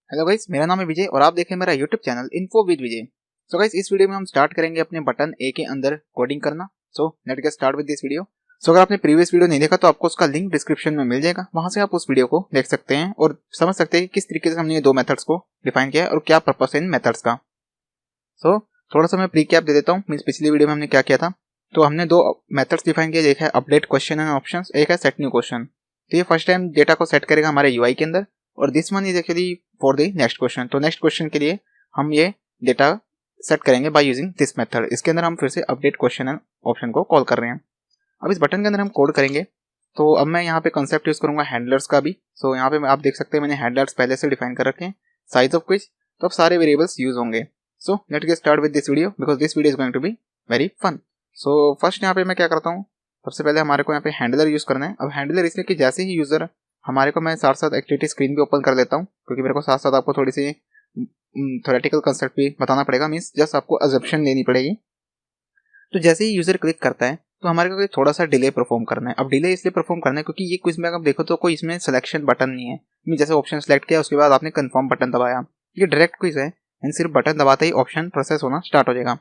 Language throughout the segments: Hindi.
हेलो गाइस, मेरा नाम है विजय और आप देख रहे हैं मेरा YouTube channel info with Vijay. So guys, इस वीडियो में हम स्टार्ट करेंगे अपने बटन ए के अंदर कोडिंग करना। So let's get start with this video. So अगर आपने प्रीवियस वीडियो नहीं देखा तो आपको उसका लिंक डिस्क्रिप्शन में मिल जाएगा, वहां से आप उस वीडियो को देख सकते हैं और समझ सकते हैं कि किस तरीके से हमने ये दो मेथड्स को डिफाइन किया है और क्या पर्पस है इन मेथड्स का। सो थोड़ा सा मैं प्रीकैप दे देता हूँ, मींस पिछली वीडियो में हमने क्या किया था। तो हमने दो मेथड्स डिफाइन किए, एक है अपडेट क्वेश्चन एंड ऑप्शंस, एक है सेट न्यू क्वेश्चन। तो ये फर्स्ट टाइम डेटा को सेट करेगा हमारे यूआई के अंदर और this one is actually for the next question. तो नेक्स्ट क्वेश्चन के लिए हम ये डेटा सेट करेंगे बाय यूजिंग दिस मेथड। इसके अंदर हम फिर से अपडेट क्वेश्चन एंड ऑप्शन को कॉल कर रहे हैं। अब इस बटन के अंदर हम कोड करेंगे। तो अब मैं यहाँ पे कंसेप्ट यूज करूंगा हैंडलर्स का भी। सो यहाँ पे आप देख सकते हैं मैंने हैंडलर्स पहले से डिफाइन कर रखे हैं, साइज ऑफ क्विज। तो अब सारे वेरिएबल्स यूज होंगे। So let's get start with this video because this video is going to be very fun. So first यहाँ पे मैं क्या करता हूँ, सबसे पहले हमारे को यहाँ पे हैंडलर यूज करना है। अब हैंडलर इसलिए कि जैसे ही यूजर हमारे को, मैं साथ साथ एक्टिविटी स्क्रीन भी ओपन कर लेता हूँ क्योंकि मेरे को साथ साथ आपको थोड़ी सी थ्योरेटिकल कंसेप्ट भी बताना पड़ेगा, मीन्स जस्ट आपको अजम्पशन लेनी पड़ेगी। तो जैसे ही यूजर क्लिक करता है तो हमारे को थोड़ा सा डिले परफॉर्म करना है। अब डिले इसलिए परफॉर्म करना है क्योंकि ये क्विज में आप देखो तो कोई इसमें सिलेक्शन बटन नहीं है। जैसे ऑप्शन सेलेक्ट किया उसके बाद आपने कंफर्म बटन दबाया, ये डायरेक्ट क्विज है एंड सिर्फ बटन दबाते ही ऑप्शन प्रोसेस होना स्टार्ट हो जाएगा।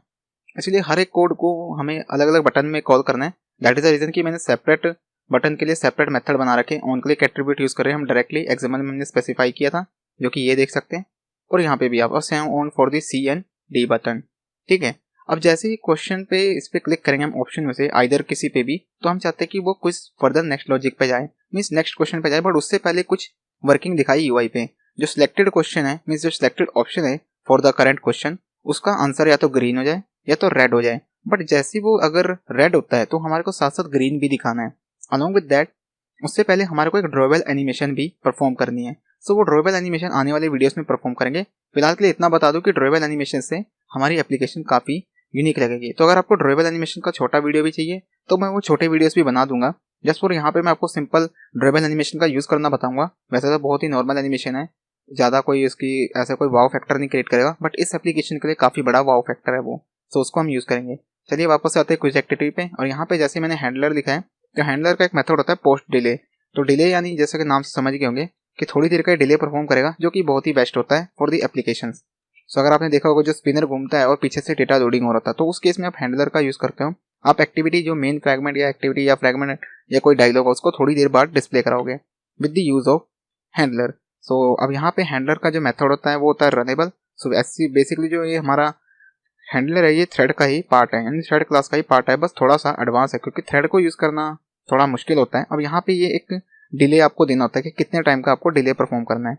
इसलिए हर एक कोड को हमें अलग अलग बटन में कॉल करना है। दैट इज द रीजन कि मैंने सेपरेट बटन के लिए सेपरेट मेथड बना रखे। ऑन क्लिक एट्रीब्यूट यूज कर रहे हैं हम डायरेक्टली, एग्जाम्पल में हमने स्पेसिफाई किया था जो कि ये देख सकते हैं। और यहाँ पे भी आप same on for the C and D button, ठीक है। अब जैसे ही क्वेश्चन पे इस पे क्लिक करेंगे हम ऑप्शन में से आइदर किसी पे भी, तो हम चाहते हैं कि वो कुछ फर्दर नेक्स्ट लॉजिक पे जाए, मींस नेक्स्ट क्वेश्चन पे जाए, बट उससे पहले कुछ वर्किंग दिखाई यूआई पे। जो सिलेक्टेड क्वेश्चन है, मींस जो सिलेक्टेड ऑप्शन है फॉर द करंट क्वेश्चन, उसका आंसर या तो ग्रीन हो जाए या तो रेड हो जाए। बट जैसे वो अगर रेड होता है तो हमारे को साथ साथ ग्रीन भी दिखाना है। अलॉन्ग विद दैट उससे पहले हमारे को एक ड्रॉवेबल एनिमेशन भी परफॉर्म करनी है। सो वो ड्रॉवेबल एनिमेशन आने वाले वीडियोस में परफॉर्म करेंगे। फिलहाल के लिए इतना बता दूं कि ड्रॉवेबल एनिमेशन से हमारी एप्लीकेशन काफी यूनिक लगेगी। तो अगर आपको ड्रॉवेबल एनिमेशन का छोटा वीडियो भी चाहिए तो मैं वो छोटे वीडियोस भी बना दूंगा। जस्ट फॉर यहाँ पे मैं आपको सिंपल ड्रॉवेबल एनिमेशन का यूज करना बताऊंगा। वैसे तो बहुत ही नॉर्मल एनिमेशन है, ज़्यादा कोई इसकी ऐसा कोई वाव फैक्टर नहीं क्रिएट करेगा, बट इस एप्लीकेशन के लिए काफ़ी बड़ा वाव फैक्टर है वो। सो उसको हम यूज़ करेंगे। चलिए वापस आते हैं क्विज एक्टिविटी पे। और यहाँ पे जैसे मैंने हैंडलर लिखा है, तो हैंडलर का एक मेथड होता है पोस्ट डिले। तो डिले यानी जैसे कि नाम से समझ गए होंगे कि थोड़ी देर का डिले परफॉर्म करेगा, जो कि बहुत ही बेस्ट होता है फॉर द एप्लीकेशन। सो अगर आपने देखा होगा जो स्पिनर घूमता है और पीछे से डेटा लोडिंग हो रहा था, तो उस केस में आप हैंडलर का यूज़ करते हो। आप एक्टिविटी जो मेन फ्रैगमेंट या एक्टिविटी या फ्रैगमेंट या कोई डायलॉग है उसको थोड़ी देर बाद डिस्प्ले कराओगे with the use of handler. So अब यहाँ पे हैंडलर का जो मेथड होता है वो होता है रनेबल। सो ऐसी बेसिकली जो ये हमारा हैंडलर है ये थ्रेड का ही पार्ट है, यानी थ्रेड क्लास का ही पार्ट है, बस थोड़ा सा एडवांस है क्योंकि थ्रेड को यूज़ करना थोड़ा मुश्किल होता है। अब यहाँ पे ये एक डिले आपको देना होता है कि कितने टाइम का आपको डिले परफॉर्म करना है।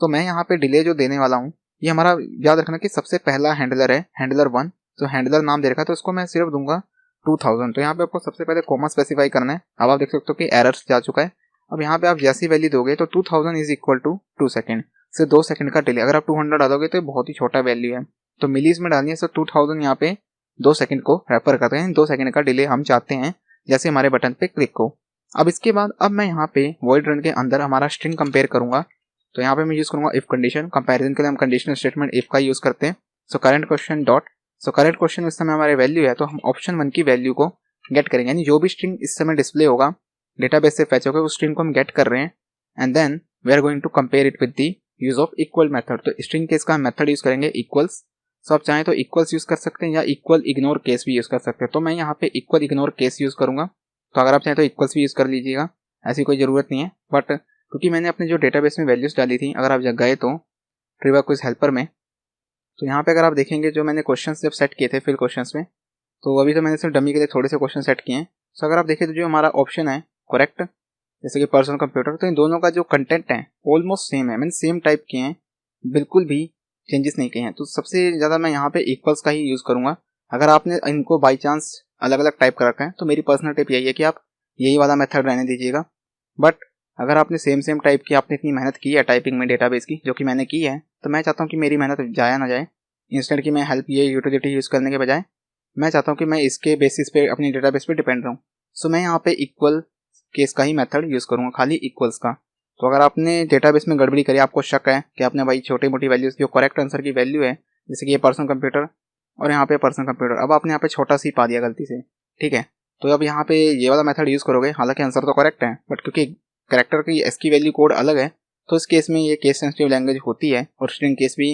तो मैं यहाँ पे डिले जो देने वाला हूँ, ये हमारा याद रखना कि सबसे पहला हैंडलर है हैंडलर 1। तो हैंडलर नाम दे रखा है तो इसको मैं सिर्फ दूंगा 2000। तो यहाँ पे आपको सबसे पहले कॉमा स्पेसिफाई करना है। अब आप देख सकते हो कि एरर्स जा चुका है। अब यहाँ पे आप जैसी वैल्यू दोगे तो 2000 इज इक्वल टू 2 सेकेंड से 2 सेकंड का डिले। अगर आप 200 डालोगे तो बहुत ही छोटा वैल्यू है, तो मिलीज में डालनी है। सो 2000 यहाँ पे 2 सेकंड को रेफर करते हैं। 2 सेकंड का डिले हम चाहते हैं जैसे हमारे बटन पे क्लिक हो। अब इसके बाद अब मैं यहाँ पे वॉइड रन के अंदर हमारा स्ट्रिंग कंपेयर करूंगा। तो यहाँ पे मैं यूज करूंगा इफ कंडीशन। कंपैरिजन के लिए हम कंडीशनल स्टेटमेंट इफ का यूज करते हैं। So current question dot, so current question इस समय हमारे वैल्यू है तो हम ऑप्शन 1 की वैल्यू को गेट करेंगे, यानी जो भी स्ट्रिंग इस समय डिस्प्ले होगा डेटाबेस से फैच होगा उस स्ट्रिंग को हम गेट कर रहे हैं। And then we are going to compare it with the use of equal method. तो स्ट्रिंग केस का मेथड यूज करेंगे इक्वल्स। सो आप चाहें तो इक्वल्स यूज कर सकते हैं या इक्वल इग्नोर केस भी यूज कर सकते हैं। तो मैं यहाँ पे इक्वल इग्नोर केस यूज करूंगा। तो अगर आप चाहें तो इक्वल्स भी यूज कर लीजिएगा, ऐसी कोई ज़रूरत नहीं है। बट क्योंकि मैंने अपने जो डेटाबेस में वैल्यूज डाली थी, अगर आप गए तो ट्रिविया क्विज हेल्पर में, तो यहाँ पे अगर आप देखेंगे जो मैंने क्वेश्चंस जब सेट किए थे फिल क्वेश्चंस में, तो अभी तो मैंने सिर्फ डमी के लिए थोड़े से क्वेश्चन सेट किए हैं। सो अगर आप देखें तो जो हमारा ऑप्शन है करेक्ट, जैसे कि पर्सनल कंप्यूटर, तो इन दोनों का जो कंटेंट है ऑलमोस्ट सेम है, मैंने सेम टाइप किए हैं, बिल्कुल भी चेंजेस नहीं किए हैं। तो सबसे ज़्यादा मैं यहाँ पे इक्वल्स का ही यूज़ करूँगा। अगर आपने इनको बाई चांस अलग अलग टाइप कर रखा है तो मेरी पर्सनल टिप यही है कि आप यही वाला मेथड रहने दीजिएगा। बट अगर आपने सेम टाइप की, आपने इतनी मेहनत की है टाइपिंग में डेटाबेस की, जो कि मैंने की है, तो मैं चाहता हूँ कि मेरी मेहनत जाया ना जाए। इंस्टेंट की मैं हेल्प ये यूटिलिटी यूज़ करने के बजाय मैं चाहता हूँ कि मैं इसके बेसिस पे अपनी डेटाबेस पे डिपेंड रहूँ। सो मैं यहाँ पे इक्वल केस का ही मेथड यूज़ करूँगा, खाली इक्वल्स का। तो अगर आपने डेटाबेस में गड़बड़ी करी, आपको शक है कि आपने भाई छोटी मोटी वैल्यूज जो करेक्ट आंसर की वैल्यू है, जैसे कि ये पर्सनल कंप्यूटर और यहाँ पे पर्सनल कंप्यूटर, अब आपने यहाँ पे छोटा सी पा दिया गलती से, ठीक है, तो अब यहाँ पे ये वाला मेथड यूज़ करोगे, हालांकि आंसर तो करेक्ट है, बट क्योंकि कैरेक्टर की एस की वैल्यू कोड अलग है तो इस केस में ये केस सेंसिटिव लैंग्वेज होती है, और स्ट्रिंग केस भी,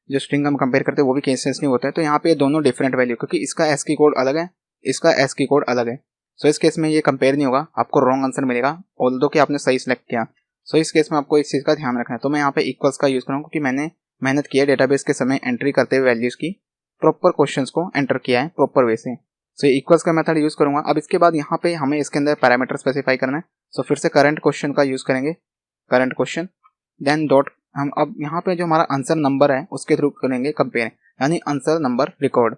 जो स्ट्रिंग हम कंपेयर करते हैं वो भी केस सेंसिटिव होता है। तो यहाँ पे ये दोनों डिफरेंट वैल्यू, क्योंकि इसका एस की कोड अलग है, इसका एस की कोड अलग है। सो इस केस में ये कंपेयर नहीं होगा, आपको रॉन्ग आंसर मिलेगा ऑल्दो कि आपने सही सिलेक्ट किया। सो इस केस में आपको इस चीज़ का ध्यान रखना है। तो मैं यहाँ पे इक्वल्स का यूज़ करूँगा, क्योंकि मैंने मेहनत की है डेटाबेस के समय एंट्री करते हुए वैल्यूज़ की, प्रॉपर क्वेश्चंस को एंटर किया है प्रॉपर वे से। सो इक्वल्स का मेथड यूज़ करूँगा। अब इसके बाद यहाँ पे हमें इसके अंदर पैरामीटर स्पेसिफाई करना है। सो फिर से करंट क्वेश्चन का यूज़ करेंगे, करंट क्वेश्चन, देन डॉट। हम अब यहाँ पे जो हमारा आंसर नंबर है उसके थ्रू करेंगे कंपेयर, यानी आंसर नंबर रिकॉर्ड।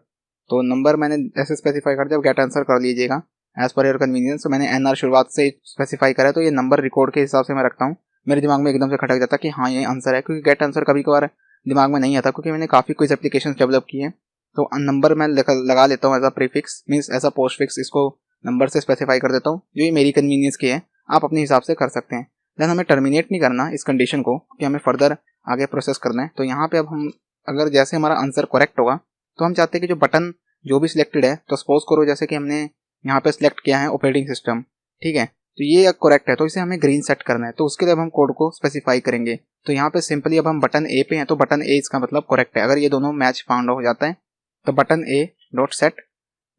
तो नंबर मैंने ऐसे स्पेसिफाई कर दिया, गेट आंसर कर लीजिएगा एज पर योर कन्वीनियंस। तो मैंने एनआर शुरुआत से स्पेसिफाई करा है, तो ये नंबर रिकॉर्ड के हिसाब से मैं रखता हूँ। मेरे दिमाग में एकदम से खटक जाता कि हाँ ये आंसर है, क्योंकि गेट आंसर कभी कभार दिमाग में नहीं आता, क्योंकि मैंने काफ़ी कुछ एप्लीकेशन डेवलप की है। तो नंबर मैं लगा लेता हूँ as a prefix, means as a postfix, इसको नंबर से स्पेसिफाई कर देता हूँ, जो ये मेरी कन्वीनियंस की है, आप अपने हिसाब से कर सकते हैं। देन हमें टर्मिनेट नहीं करना इस कंडीशन को, कि हमें फर्दर आगे प्रोसेस करना है। तो यहाँ पे अब हम, अगर जैसे हमारा आंसर करेक्ट होगा, तो हम चाहते हैं कि जो बटन जो भी सिलेक्टेड है, तो सपोज करो जैसे कि हमने यहाँ पे सिलेक्ट किया है ऑपरेटिंग सिस्टम, ठीक है, तो ये करेक्ट है, तो इसे हमें ग्रीन सेट करना है। तो उसके लिए अब हम कोड को स्पेसिफाई करेंगे। तो यहाँ पे सिंपली अब हम बटन ए पे हैं, तो बटन ए इसका मतलब करेक्ट है। अगर ये दोनों मैच फाउंड हो जाता है तो बटन ए डॉट सेट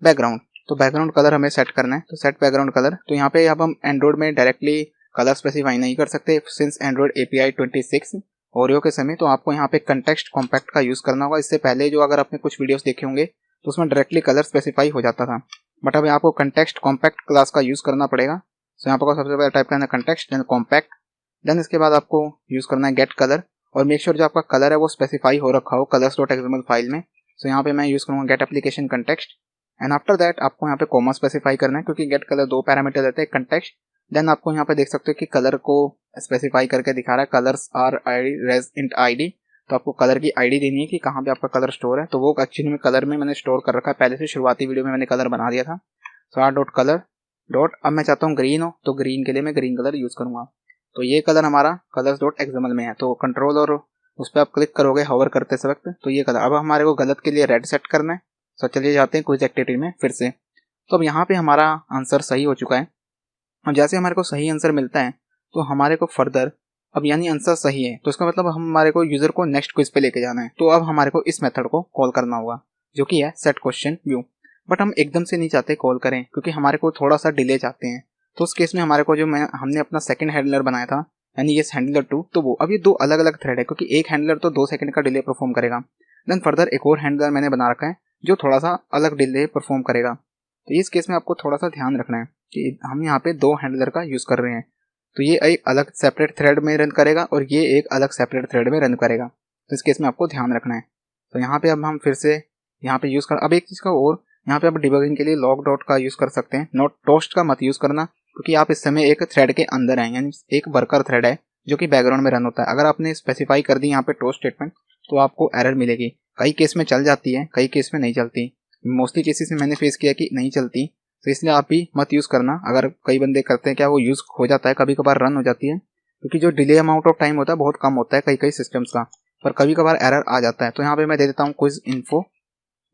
बैकग्राउंड, तो बैकग्राउंड कलर हमें सेट करना है। तो सेट बैकग्राउंड कलर, तो यहाँ पे अब हम एंड्रॉइड में डायरेक्टली कलर स्पेसिफाई नहीं कर सकते, सिंस एंड्रॉइड API 26 ओरियो के समय। तो आपको यहाँ पे कंटेक्स्ट कॉम्पैक्ट का यूज़ करना होगा। इससे पहले जो अगर आपने कुछ वीडियोस देखे होंगे तो उसमें डायरेक्टली कलर स्पेसिफाई हो जाता था, बट अभी आपको कंटेक्स्ट कॉम्पैक्ट क्लास का यूज़ करना पड़ेगा। तो यहाँ पर सबसे पहले टाइप करना है कंटेक्स्ट, देन कॉम्पैक्ट, देन इसके बाद आपको यूज़ करना है गेट कलर, और मेक श्योर जो आपका कलर है वो स्पेसिफाई हो रखा हो colors.xml फाइल में। सो यहाँ पे मैं यूज़ करूँगा get application context, and after that आपको यहाँ पे कॉमा स्पेसिफाई करना है, क्योंकि गेट कलर दो पैरामीटर रहते हैं, कंटेक्स्ट। देन आपको यहाँ पे देख सकते हो कि कलर को स्पेसिफाई करके दिखा रहा है, colours are I raise int ID। तो आपको कलर की ID देनी है कि कहाँ पे आपका कलर स्टोर है। तो वो एक्चुअली में कलर में मैंने स्टोर कर रखा है पहले से, शुरुआती वीडियो में मैंने कलर बना दिया था। सो आर डॉट कलर डॉट, अब मैं चाहता हूँ ग्रीन हो, तो ग्रीन के लिए मैं ग्रीन कलर यूज़ करूँगा। तो ये कलर हमारा colors.xml में है। तो कंट्रोल और उस पर आप क्लिक करोगे हवर करते से वक्त, तो ये कलर। अब हमारे को गलत के लिए रेड सेट करना है। सो चलिए जाते हैं क्विज एक्टिविटी में फिर से। तो अब यहाँ पे हमारा आंसर सही हो चुका है, और जैसे हमारे को सही आंसर मिलता है तो हमारे को फर्दर, अब यानी आंसर सही है, तो इसका मतलब हमारे को यूजर को नेक्स्ट क्विज पे लेके जाना है। तो अब हमारे को इस मेथड को कॉल करना होगा, जो कि है सेट क्वेश्चन व्यू। बट हम एकदम से नहीं चाहते कॉल करें, क्योंकि हमारे को थोड़ा सा डिले चाहते हैं। तो उस केस में हमारे को जो हमने अपना सेकंड हैंडलर बनाया था, यानी ये हैंडलर 2, तो वो अब ये दो अलग अलग थ्रेड है, क्योंकि एक हैंडलर तो 2 सेकंड का डिले परफॉर्म करेगा। देन फर्दर एक और हैंडलर मैंने बना रखा है जो थोड़ा सा अलग डिले परफॉर्म करेगा। तो इस केस में आपको थोड़ा सा ध्यान रखना है कि हम यहाँ पे 2 हैंडलर का यूज़ कर रहे हैं। तो ये एक अलग सेपरेट थ्रेड में रन करेगा और ये एक अलग सेपरेट थ्रेड में रन करेगा। तो इस केस में आपको ध्यान रखना है। तो यहाँ पे अब हम फिर से यहाँ पे यूज़ कर, अब एक चीज़ का और, यहाँ पे आप डिबगिंग के लिए लॉग डॉट का यूज़ कर सकते हैं, नॉट टोस्ट का मत यूज़ करना, क्योंकि आप इस समय एक थ्रेड के अंदर हैं, यानी एक वर्कर थ्रेड है जो कि बैकग्राउंड में रन होता है। अगर आपने स्पेसिफाई कर दी यहाँ पे टोस्ट स्टेटमेंट, तो आपको एरर मिलेगी। कई केस में चल जाती है, कई केस में नहीं चलती। मोस्टली केसेस में मैंने फेस किया कि नहीं चलती, तो इसलिए आप भी मत यूज़ करना। अगर कई बंदे करते हैं क्या, वो यूज़ हो जाता है, कभी कभार रन हो जाती है, क्योंकि जो डिले अमाउंट ऑफ टाइम होता है बहुत कम होता है कई सिस्टम्स का, पर कभी कभार एरर आ जाता है। तो यहाँ पे मैं दे देता हूँ क्विज इन्फो,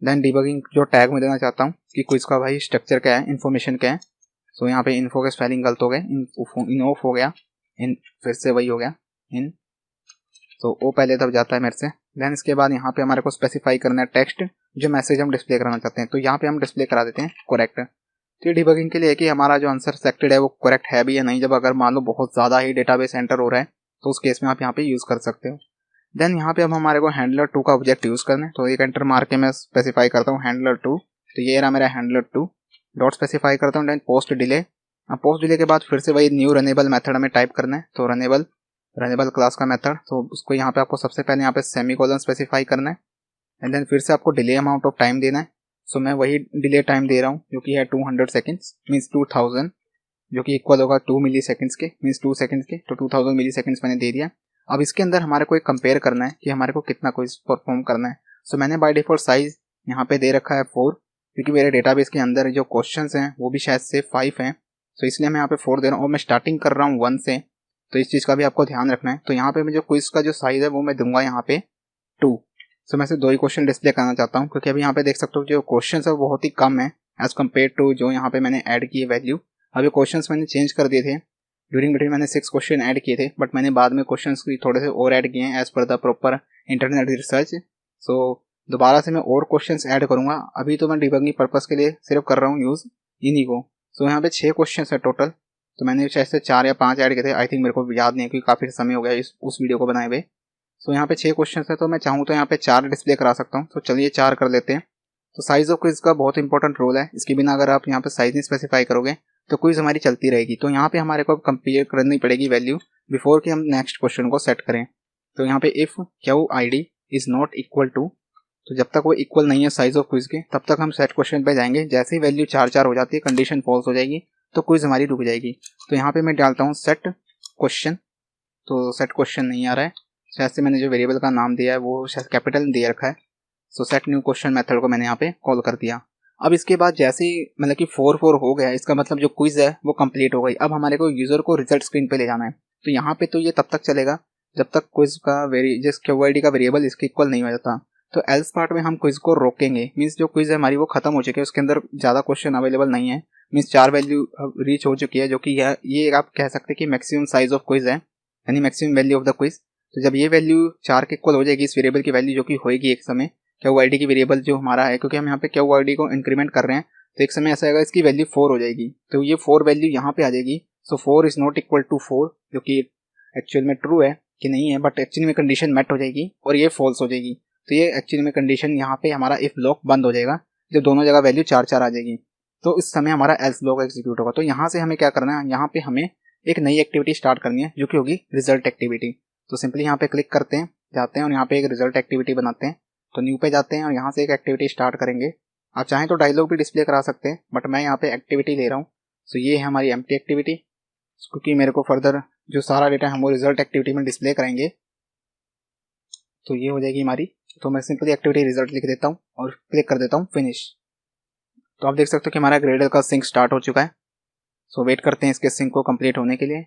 देन डिबगिंग जो टैग में देना चाहता हूँ कि क्विज का भाई स्ट्रक्चर क्या है, इन्फॉर्मेशन क्या है। सो यहाँ पे इन्फो के स्पेलिंग गलत हो गए, इन ऑफ हो गया, इन फिर से वही हो गया इन, तो वो पहले तब जाता है मेरे से। देन इसके बाद यहाँ पे हमारे को स्पेसिफाई करना है टेक्स्ट, जो मैसेज हम डिस्प्ले कराना चाहते हैं। तो यहाँ पे हम डिस्प्ले करा देते हैं करेक्ट। तो ये डिबगिंग के लिए कि हमारा जो आंसर सेलेक्टेड है वो करेक्ट है भी या नहीं। जब अगर मान लो बहुत ज़्यादा ही डेटाबेस एंटर हो रहा है, तो उस केस में आप यहाँ पे यूज़ कर सकते हो। देन यहाँ पे अब हमारे को हैंडलर 2 का ऑब्जेक्ट यूज़ करना है। तो एक एंटर मार के मैं स्पेसिफाई करता हूँ हैंडलर 2। तो ये रहा मेरा हैंडलर 2, डॉट स्पेसिफाई करता हूँ, देन पोस्ट डिले। अब पोस्ट डिले के बाद फिर से वही न्यू रनेबल मेथड हमें टाइप करना है। तो रनेबल क्लास का मेथड, तो उसको यहाँ पे आपको सबसे पहले यहाँ पे सेमीकोलन स्पेसिफाई करना है, एंड देन फिर से आपको डिले अमाउंट ऑफ टाइम देना है। सो मैं वही डिले टाइम दे रहा हूँ जो कि है 200 सेकेंड्स, मीन्स 2000, जो कि इक्वल होगा 2 मिली सेकेंड्स के, मीन्स 2 सेकेंड्स के। तो 2000 मिली सेकेंड्स मैंने दे दिया। अब इसके अंदर हमारे को एक कंपेयर करना है कि हमारे को कितना क्विज परफॉर्म करना है। सो मैंने बाय डिफॉल्ट साइज यहाँ पे दे रखा है 4, क्योंकि मेरे डेटाबेस के अंदर जो क्वेश्चन हैं वो भी शायद से 5 हैं, तो इसलिए मैं यहाँ पे 4 दे रहा हूँ, और मैं स्टार्टिंग कर रहा हूँ 1 से। तो इस चीज़ का भी आपको ध्यान रखना है। तो यहाँ पे मैं जो क्विज का जो साइज है वो मैं दूंगा यहाँ पे 2। सो मैं से 2 ही क्वेश्चन डिस्प्ले करना चाहता हूँ, क्योंकि अभी यहाँ पे देख सकते हो जो क्वेश्चन है वो बहुत ही कम है एज कम्पेयर टू जो यहाँ पे मैंने ऐड किए वैल्यू। अभी क्वेश्चन मैंने चेंज कर दिए थे, ड्यूरिंग बिटवीन मैंने 6 क्वेश्चन ऐड किए थे, बट मैंने बाद में क्वेश्चन थोड़े से और ऐड किए हैं as per the proper internet research. So दोबारा से मैं और क्वेश्चंस ऐड करूंगा। अभी तो मैं डिबगिंग पर्पस के लिए सिर्फ कर रहा हूँ यूज़ इन्हीं को। सो यहाँ पे 6 क्वेश्चन है टोटल, तो मैंने शायद से 4 या 5 ऐड किए थे। आई थिंक मेरे को याद नहीं है क्योंकि काफ़ी समय हो गया उस वीडियो को बनाए हुए। सो यहाँ पे 6 क्वेश्चन है, तो मैं चाहूँ तो यहाँ पे 4 डिस्प्ले करा सकता हूँ। तो चलिए 4 कर लेते हैं। तो साइज ऑफ क्विज का बहुत इंपॉर्टेंट रोल है। इसके बिना अगर आप यहाँ पे साइज नहीं स्पेसिफाई करोगे तो क्विज हमारी चलती रहेगी। तो यहाँ पे हमारे को कंपेयर करनी पड़ेगी वैल्यू बिफोर कि हम नेक्स्ट क्वेश्चन को सेट करें। तो यहाँ पे if Q I D is not equal to, तो जब तक वो इक्वल नहीं है साइज ऑफ क्विज के तब तक हम सेट क्वेश्चन पे जाएंगे। जैसे ही वैल्यू 4 हो जाती है, कंडीशन फॉल्स हो जाएगी, तो क्विज हमारी रुक जाएगी। तो यहाँ पे मैं डालता हूँ सेट क्वेश्चन। तो सेट क्वेश्चन नहीं आ रहा है, शायद से मैंने जो वेरिएबल का नाम दिया है वो शायद कैपिटल दे रखा है। सो सेट न्यू क्वेश्चन मेथड को मैंने यहाँ पे कॉल कर दिया। अब इसके बाद जैसे ही मतलब कि 4 हो गया, इसका मतलब जो क्विज है वो कंप्लीट हो गई। अब हमारे को यूजर को रिजल्ट स्क्रीन पे ले जाना है। तो यहाँ पे तो ये तब तक चलेगा जब तक क्विज का जिस क्यूआईडी का वेरिएबल इसके इक्वल नहीं हो जाता। तो एल्स पार्ट में हम क्विज को रोकेंगे। मीन्स जो क्विज है हमारी वो खत्म हो चुकी है, उसके अंदर ज़्यादा क्वेश्चन अवेलेबल नहीं है। मीन्स 4 वैल्यू रीच हो चुकी है, जो कि ये आप कह सकते हैं कि मैक्सिमम साइज ऑफ क्विज है, यानी maximum value of the quiz. तो जब ये वैल्यू 4 के इक्वल हो जाएगी इस वेरिएबल की वैल्यू, जो कि होएगी एक समय क्यूआईडी की वेरिएबल जो हमारा है, क्योंकि हम यहाँ पे क्यूआईडी को इंक्रीमेंट कर रहे हैं, तो एक समय ऐसा आएगा इसकी वैल्यू 4 हो जाएगी। तो ये 4 वैल्यू यहाँ पे आ जाएगी। सो 4 इज नॉट इक्वल टू 4, जो कि एक्चुअल में ट्रू है कि नहीं है, बट एक्चुअली में कंडीशन मेट हो जाएगी और ये फॉल्स हो जाएगी। तो ये एक्चुअली में कंडीशन यहाँ पे हमारा इफ ब्लॉक बंद हो जाएगा जब दोनों जगह वैल्यू 4 आ जाएगी। तो इस समय हमारा एल्स ब्लॉक एग्जीक्यूट होगा। तो यहाँ से हमें क्या करना है, यहाँ पे हमें एक नई एक्टिविटी स्टार्ट करनी है, जो कि होगी रिजल्ट एक्टिविटी। तो सिंपली यहाँ पे क्लिक करते हैं, जाते हैं और यहाँ पे एक रिजल्ट एक्टिविटी बनाते हैं। तो न्यू पे जाते हैं और यहाँ से एक एक्टिविटी स्टार्ट करेंगे। आप चाहें तो डायलॉग भी डिस्प्ले करा सकते हैं, बट मैं यहाँ पे एक्टिविटी ले रहा हूँ। सो ये है हमारी एम्प्टी एक्टिविटी, क्योंकि मेरे को फर्दर जो सारा डेटा हम वो रिजल्ट एक्टिविटी में डिस्प्ले करेंगे। तो ये हो जाएगी हमारी। तो मैं सिंपली एक्टिविटी रिजल्ट लिख देता हूँ और क्लिक कर देता हूँ फिनिश। तो आप देख सकते हो कि हमारा ग्रेडर का सिंक स्टार्ट हो चुका है। सो वेट करते हैं इसके सिंक को कंप्लीट होने के लिए।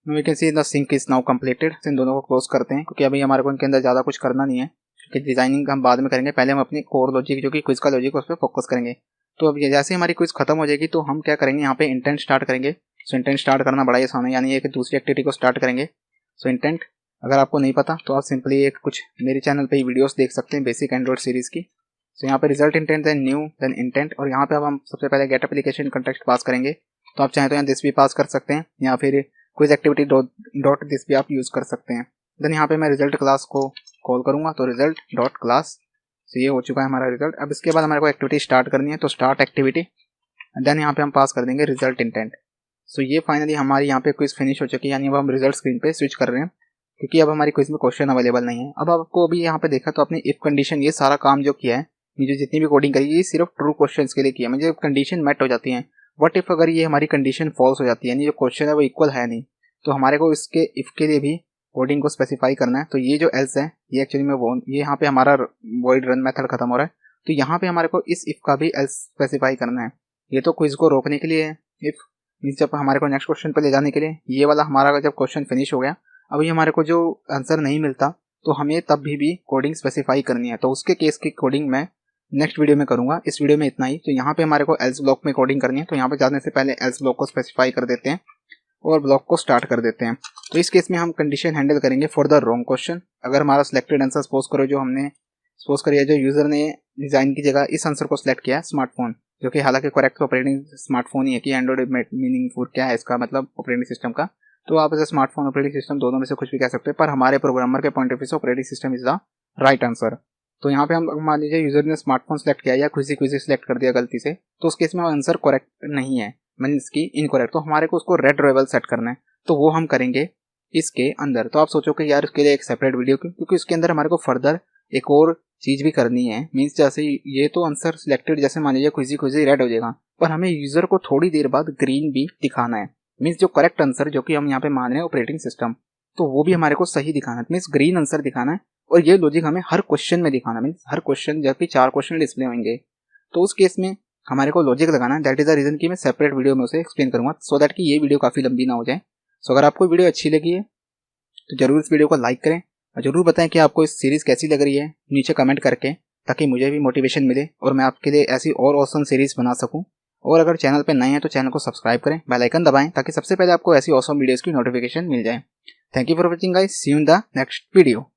We can see the sync is now completed. इन दोनों को क्लोज करते हैं, क्योंकि अभी हमारे को इनके अंदर ज़्यादा कुछ करना नहीं है, क्योंकि डिजाइनिंग हम बाद में करेंगे। पहले हम अपनी कोर लॉजिक जो कि क्विज का लॉजिक उस पर फोकस करेंगे। तो अब जैसे हमारी क्विज खत्म हो जाएगी तो हम क्या करेंगे, यहाँ पे इंटेंट स्टार्ट करेंगे। सो इंटेंट स्टार्ट करना बड़ा ही आसान है, यानी एक दूसरी एक्टिविटी को स्टार्ट करेंगे। सो इंटेंट अगर आपको नहीं पता तो आप सिंपली एक कुछ मेरे चैनल पे ही वीडियोस देख सकते हैं बेसिक एंड्रॉइड सीरीज की। सो यहाँ पे result intent, then new, then intent, और यहाँ पे अब हम सबसे पहले गेट एप्लीकेशन कंटेक्स्ट पास करेंगे। तो आप चाहें तो यहाँ दिस भी पास कर सकते हैं, या फिर क्विज एक्टिविटी डॉट दिस भी आप यूज कर सकते हैं। देन यहाँ पे मैं रिजल्ट क्लास को कॉल करूंगा, तो रिजल्ट डॉट क्लास। तो ये हो चुका है हमारा रिजल्ट। अब इसके बाद हमारे को एक्टिविटी स्टार्ट करनी है, तो स्टार्ट एक्टिविटी, देन यहाँ पे हम पास कर देंगे रिजल्ट इंटेंट। सो ये फाइनली हमारी यहाँ पे क्विज फिनिश हो चुकी है, यानी अब हम रिजल्ट स्क्रीन पे स्विच कर रहे हैं, क्योंकि अब हमारी क्विज में क्वेश्चन अवेलेबल नहीं है। अब आपको अभी यहाँ पे देखा तो अपनी इफ कंडीशन, ये सारा काम जो किया है, मुझे जितनी भी कोडिंग करी ये सिर्फ ट्रू क्वेश्चन के लिए किया। मुझे कंडीशन मेट हो जाती है। व्हाट इफ अगर ये हमारी कंडीशन फॉल्स हो जाती है, यानी जो क्वेश्चन है वो इक्वल है नहीं, तो हमारे को इसके इफ के लिए भी कोडिंग को स्पेसिफाई करना है। तो ये जो एल्स है ये एक्चुअली में वो ये यहाँ पे हमारा वॉइड रन मेथड खत्म हो रहा है, तो यहाँ पे हमारे को इस इफ का भी एल्स स्पेसिफाई करना है। ये तो क्विज को रोकने के लिए है, इफ मीन्स जब हमारे को नेक्स्ट क्वेश्चन पे ले जाने के लिए। ये वाला हमारा जब क्वेश्चन फिनिश हो गया, अभी हमारे को जो आंसर नहीं मिलता, तो हमें तब भी कोडिंग स्पेसिफाई करनी है। तो उसके केस की कोडिंग मैं नेक्स्ट वीडियो में करूंगा, इस वीडियो में इतना ही। तो यहाँ पे हमारे को एल्स ब्लॉक में कोडिंग करनी है, तो यहाँ पे जाने से पहले एल्स ब्लॉक को स्पेसिफाई कर देते हैं और ब्लॉक को स्टार्ट कर देते हैं। तो इस केस में हम कंडीशन हैंडल करेंगे फॉर द रॉन्ग क्वेश्चन। अगर हमारा सिलेक्टेड आंसर सपोज करो जो हमने सपोज करिए जो यूजर ने डिजाइन की जगह इस आंसर को सिलेक्ट किया है स्मार्टफोन, जो कि हालांकि करेक्ट ऑपरेटिंग स्मार्टफोन ही है, कि एंड्रॉइड मीनिंग फॉर क्या है इसका मतलब ऑपरेटिंग सिस्टम का। तो आप इसे स्मार्टफोन ऑपरेटिंग सिस्टम दोनों में से कुछ भी कह सकते हैं, पर हमारे प्रोग्रामर के पॉइंट ऑफ व्यू से operating system is the right answer. तो यहाँ पे हम मान लीजिए यूजर ने स्मार्टफोन सेलेक्ट किया या खुशी सिलेक्ट कर दिया गलती से, तो उस केस में आंसर करेक्ट नहीं है, मीन इसकी इनकरेक्ट। तो हमारे को उसको रेड लेवल सेट करना है, तो वो हम करेंगे इसके अंदर। तो आप सोचो कि यार इसके लिए एक सेपरेट वीडियो क्यों, क्योंकि उसके अंदर हमारे को फर्दर एक और चीज भी करनी है। मीन्स जैसे ये तो आंसर सिलेक्टेड जैसे मान लीजिए खुशी रेड हो जाएगा, पर हमें यूजर को थोड़ी देर बाद ग्रीन भी दिखाना है। मीन्स जो करेक्ट आंसर जो कि हम यहाँ पे मान रहे हैं ऑपरेटिंग सिस्टम, तो वो भी हमारे को सही दिखाना है, मीन्स ग्रीन आंसर दिखाना है। और ये लॉजिक हमें हर क्वेश्चन में दिखाना है, मीन्स हर क्वेश्चन जब भी 4 क्वेश्चन डिस्प्ले होंगे तो उस केस में हमारे को लॉजिक लगाना है। दैट इज द रीजन कि मैं सेपरेट वीडियो में उसे एक्सप्लेन करूंगा, सो दैट कि ये वीडियो काफी लंबी ना हो जाए। सो अगर आपको वीडियो अच्छी लगी है तो जरूर इस वीडियो को लाइक करें और जरूर बताएं कि आपको इस सीरीज कैसी लग रही है नीचे कमेंट करके, ताकि मुझे भी मोटिवेशन मिले और मैं आपके लिए ऐसी और ऑसम सीरीज बना सकूं। और अगर चैनल पे नए हैं तो चैनल को सब्सक्राइब करें, बेल आइकन दबाएं ताकि सबसे पहले आपको ऐसी ऑसम वीडियोस की नोटिफिकेशन मिल जाए। Thank you for watching guys, see you in the next video.